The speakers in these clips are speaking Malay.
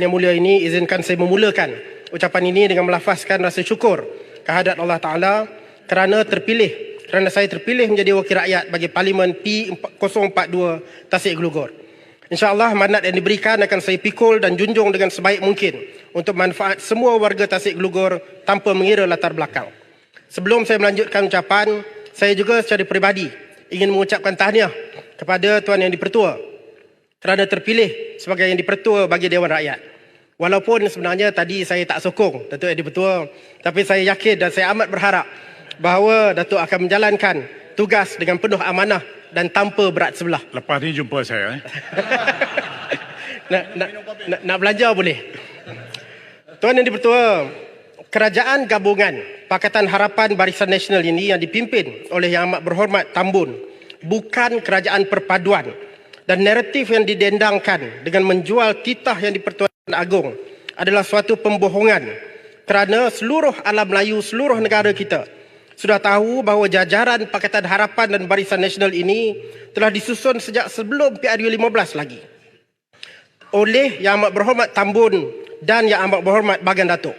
Yang mulia ini, izinkan saya memulakan ucapan ini dengan melafazkan rasa syukur kehadrat Allah Ta'ala kerana saya terpilih menjadi wakil rakyat bagi Parlimen P042 Tasik Glugor. InsyaAllah mandat yang diberikan akan saya pikul dan junjung dengan sebaik mungkin untuk manfaat semua warga Tasik Glugor tanpa mengira latar belakang. Sebelum saya melanjutkan ucapan, saya juga secara peribadi ingin mengucapkan tahniah kepada Tuan Yang di-Pertua kerana terpilih sebagai Yang di-Pertua bagi Dewan Rakyat. Walaupun sebenarnya tadi saya tak sokong Datuk Yang di-Pertua, tapi saya yakin dan saya amat berharap bahawa Datuk akan menjalankan tugas dengan penuh amanah dan tanpa berat sebelah. Lepas ni jumpa saya. Nak belajar boleh. Tuan Yang di-Pertua, Kerajaan Gabungan Pakatan Harapan Barisan Nasional ini yang dipimpin oleh Yang Amat Berhormat Tambun bukan kerajaan perpaduan, dan naratif yang didendangkan dengan menjual titah Yang di-Pertuan Agong adalah suatu pembohongan kerana seluruh alam Melayu, seluruh negara kita sudah tahu bahawa jajaran Pakatan Harapan dan Barisan Nasional ini telah disusun sejak sebelum PRU15 lagi oleh Yang Amat Berhormat Tambun dan Yang Amat Berhormat Bagan Datuk.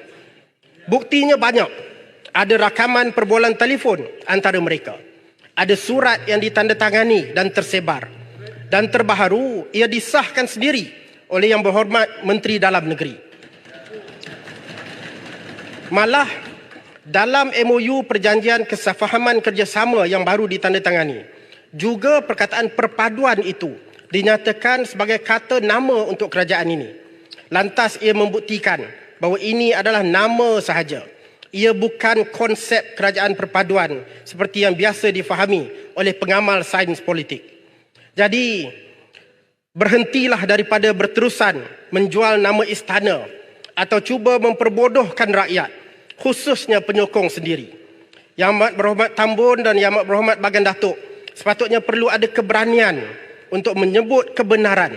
Buktinya banyak. Ada rakaman perbualan telefon antara mereka. Ada surat yang ditandatangani dan tersebar. Dan terbaharu, ia disahkan sendiri oleh Yang Berhormat Menteri Dalam Negeri. Malah, dalam MOU Perjanjian Kesefahaman Kerjasama yang baru ditandatangani, juga perkataan perpaduan itu dinyatakan sebagai kata nama untuk kerajaan ini. Lantas ia membuktikan bahawa ini adalah nama sahaja. Ia bukan konsep kerajaan perpaduan seperti yang biasa difahami oleh pengamal sains politik. Jadi, berhentilah daripada berterusan menjual nama istana atau cuba memperbodohkan rakyat, khususnya penyokong sendiri. Yang Amat Berhormat Tambun dan Yang Amat Berhormat Bagan Datuk sepatutnya perlu ada keberanian untuk menyebut kebenaran,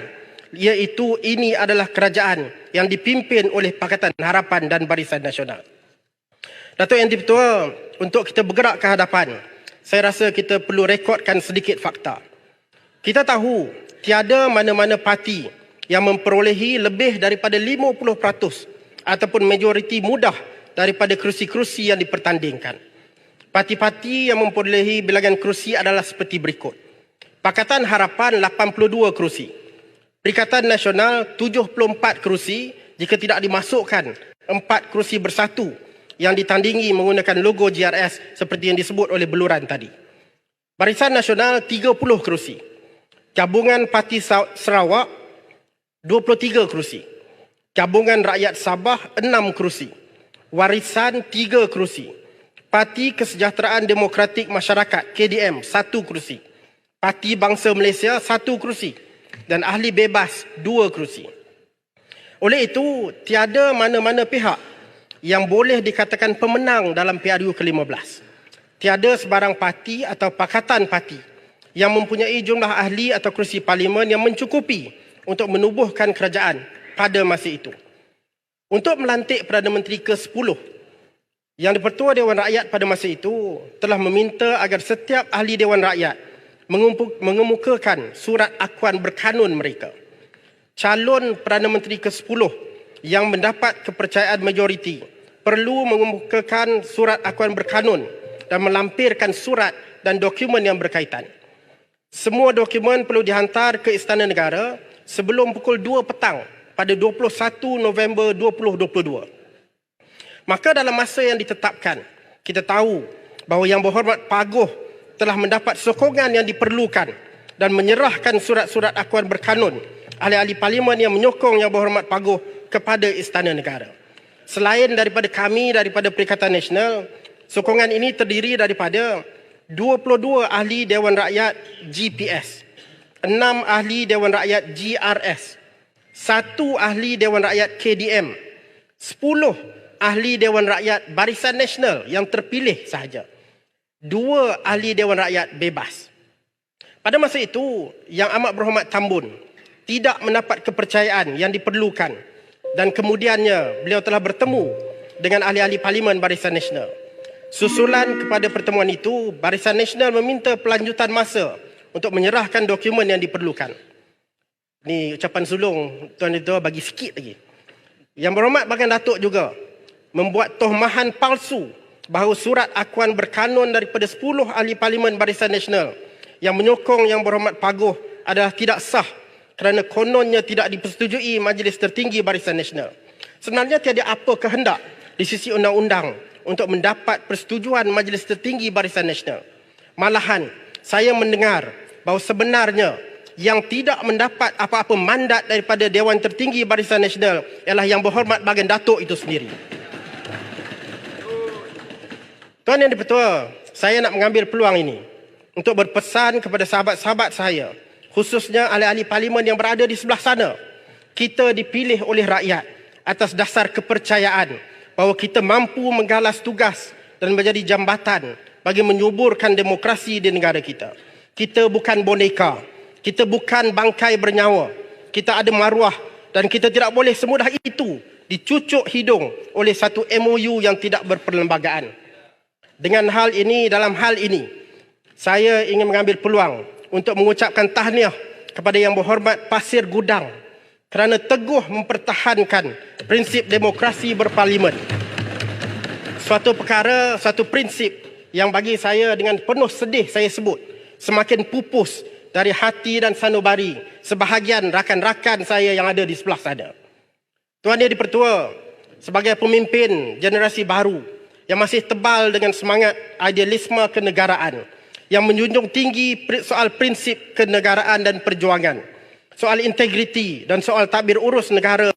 iaitu ini adalah kerajaan yang dipimpin oleh Pakatan Harapan dan Barisan Nasional. Datuk Yang di-Pertua, untuk kita bergerak ke hadapan, saya rasa kita perlu rekodkan sedikit fakta. Kita tahu tiada mana-mana parti yang memperolehi lebih daripada 50% ataupun majoriti mudah daripada kerusi-kerusi yang dipertandingkan. Parti-parti yang memperolehi bilangan kerusi adalah seperti berikut. Pakatan Harapan 82 kerusi. Perikatan Nasional 74 kerusi jika tidak dimasukkan 4 kerusi bersatu yang ditandingi menggunakan logo GRS seperti yang disebut oleh beluran tadi. Barisan Nasional 30 kerusi. Gabungan Parti Sarawak 23 kerusi. Gabungan Rakyat Sabah 6 kerusi. Warisan 3 kerusi. Parti Kesejahteraan Demokratik Masyarakat KDM 1 kerusi. Parti Bangsa Malaysia 1 kerusi. Dan Ahli Bebas 2 kerusi. Oleh itu, tiada mana-mana pihak yang boleh dikatakan pemenang dalam PRU ke-15. Tiada sebarang parti atau pakatan parti yang mempunyai jumlah ahli atau kerusi parlimen yang mencukupi untuk menubuhkan kerajaan pada masa itu. Untuk melantik Perdana Menteri ke-10, Yang di-Pertua Dewan Rakyat pada masa itu telah meminta agar setiap ahli Dewan Rakyat mengemukakan surat akuan berkanun mereka. Calon Perdana Menteri ke-10 yang mendapat kepercayaan majoriti perlu mengemukakan surat akuan berkanun dan melampirkan surat dan dokumen yang berkaitan. Semua dokumen perlu dihantar ke Istana Negara sebelum pukul 2 petang pada 21 November 2022. Maka dalam masa yang ditetapkan, kita tahu bahawa Yang Berhormat Paguh telah mendapat sokongan yang diperlukan dan menyerahkan surat-surat akuan berkanun ahli-ahli parlimen yang menyokong Yang Berhormat Paguh kepada Istana Negara. Selain daripada kami, daripada Perikatan Nasional, sokongan ini terdiri daripada 22 ahli Dewan Rakyat GPS, 6 ahli Dewan Rakyat GRS, 1 ahli Dewan Rakyat KDM, 10 ahli Dewan Rakyat Barisan Nasional yang terpilih sahaja, 2 ahli Dewan Rakyat Bebas. Pada masa itu, Yang Amat Berhormat Tambun tidak mendapat kepercayaan yang diperlukan dan kemudiannya beliau telah bertemu dengan ahli-ahli Parlimen Barisan Nasional. Susulan kepada pertemuan itu, Barisan Nasional meminta pelanjutan masa untuk menyerahkan dokumen yang diperlukan. Ni ucapan sulung Tuan Ketua bagi sikit lagi. Yang Berhormat Baginda Datuk juga membuat tohmahan palsu bahawa surat akuan berkanun daripada 10 ahli parlimen Barisan Nasional yang menyokong Yang Berhormat Paguh adalah tidak sah kerana kononnya tidak dipersetujui Majlis Tertinggi Barisan Nasional. Sebenarnya tiada apa kehendak di sisi undang-undang untuk mendapat persetujuan Majlis Tertinggi Barisan Nasional. Malahan, saya mendengar bahawa sebenarnya yang tidak mendapat apa-apa mandat daripada Dewan Tertinggi Barisan Nasional ialah Yang Berhormat Baginda Datuk itu sendiri. Tuan Yang di-Pertua, saya nak mengambil peluang ini untuk berpesan kepada sahabat-sahabat saya, khususnya ahli-ahli parlimen yang berada di sebelah sana. Kita dipilih oleh rakyat atas dasar kepercayaan bahawa kita mampu menggalas tugas dan menjadi jambatan bagi menyuburkan demokrasi di negara kita. Kita bukan boneka, kita bukan bangkai bernyawa, kita ada maruah dan kita tidak boleh semudah itu dicucuk hidung oleh satu MOU yang tidak berperlembagaan. Dengan hal ini, dalam hal ini, saya ingin mengambil peluang untuk mengucapkan tahniah kepada Yang Berhormat Pasir Gudang kerana teguh mempertahankan prinsip demokrasi berparlimen. Suatu perkara, satu prinsip yang bagi saya dengan penuh sedih saya sebut semakin pupus dari hati dan sanubari sebahagian rakan-rakan saya yang ada di sebelah sana. Tuan Yang di-Pertua, sebagai pemimpin generasi baru yang masih tebal dengan semangat idealisme kenegaraan, yang menjunjung tinggi soal prinsip kenegaraan dan perjuangan, soal integriti dan soal tadbir urus negara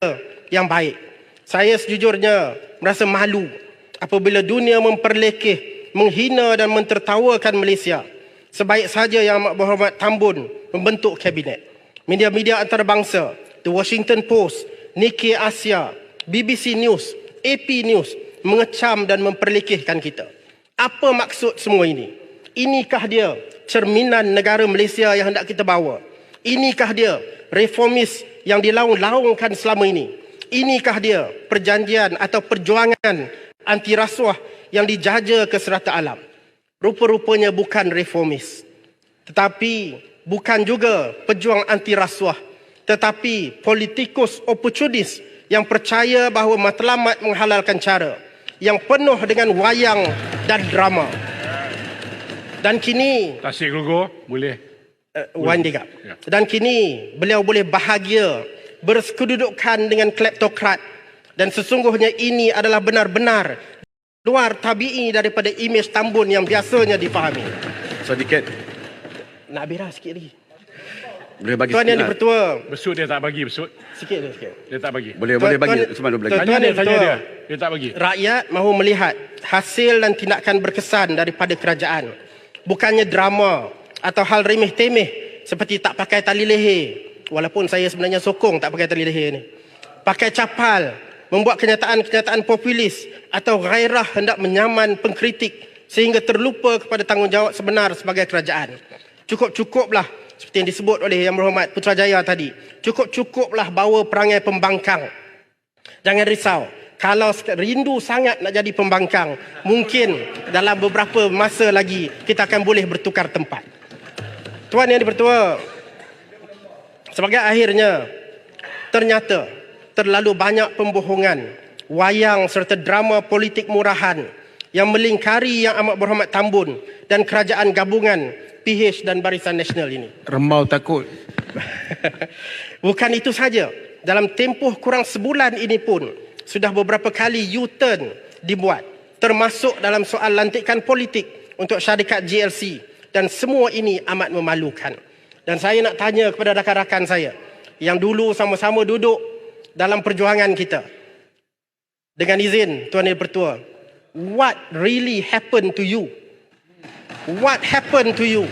yang baik. Saya sejujurnya merasa malu apabila dunia memperlekeh, menghina dan mentertawakan Malaysia. Sebaik saja Yang Amat Berhormat Tambun membentuk kabinet. Media-media antarabangsa, The Washington Post, Nikkei Asia, BBC News, AP News mengecam dan memperlekehkan kita. Apa maksud semua ini? Inikah dia cerminan negara Malaysia yang hendak kita bawa? Inikah dia reformis yang dilaung-laungkan selama ini? Inikah dia perjanjian atau perjuangan anti rasuah yang dijaja ke serata alam? Rupa-rupanya bukan reformis, tetapi bukan juga pejuang anti rasuah, tetapi politikus oportunis yang percaya bahawa matlamat menghalalkan cara, yang penuh dengan wayang dan drama. Dan kini Tasik Logo boleh. Wan Degap. Dan kini beliau boleh bahagia berkedudukan dengan kleptokrat, dan sesungguhnya ini adalah benar-benar luar tabii daripada imej Tambun yang biasanya difahami. Sedikit. Nak beras sikit lagi. Boleh bagi Tuan sikit Yang lah. di-Pertua, Besut dia tak bagi, besut. sikit dia sikit. Dia tak bagi. Boleh Tuan- bagi. Tuan- Usman boleh Tuan- bagi. Tanya dia, tanya Betul. dia. Dia tak bagi. Rakyat mahu melihat hasil dan tindakan berkesan daripada kerajaan. Bukannya drama atau hal remeh-temeh seperti tak pakai tali leher. Walaupun saya sebenarnya sokong tak pakai tali leher ni. Pakai capal, membuat kenyataan-kenyataan populis atau gairah hendak menyaman pengkritik sehingga terlupa kepada tanggungjawab sebenar sebagai kerajaan. Cukup-cukuplah seperti yang disebut oleh Yang Berhormat Putrajaya tadi. Cukup-cukuplah bawa perangai pembangkang. Jangan risau. Kalau rindu sangat nak jadi pembangkang, mungkin dalam beberapa masa lagi kita akan boleh bertukar tempat. Tuan Yang di-Pertua, sebagai akhirnya, ternyata terlalu banyak pembohongan, wayang serta drama politik murahan yang melingkari Yang Amat Berhormat Tambun dan kerajaan gabungan PH dan Barisan Nasional ini. Rembau takut. Bukan itu saja, dalam tempoh kurang sebulan ini pun sudah beberapa kali U-turn dibuat, termasuk dalam soal lantikan politik untuk syarikat GLC, dan semua ini amat memalukan. Dan saya nak tanya kepada rakan-rakan saya yang dulu sama-sama duduk dalam perjuangan kita. Dengan izin Tuan Yang di-Pertua, what really happened to you? What happened to you?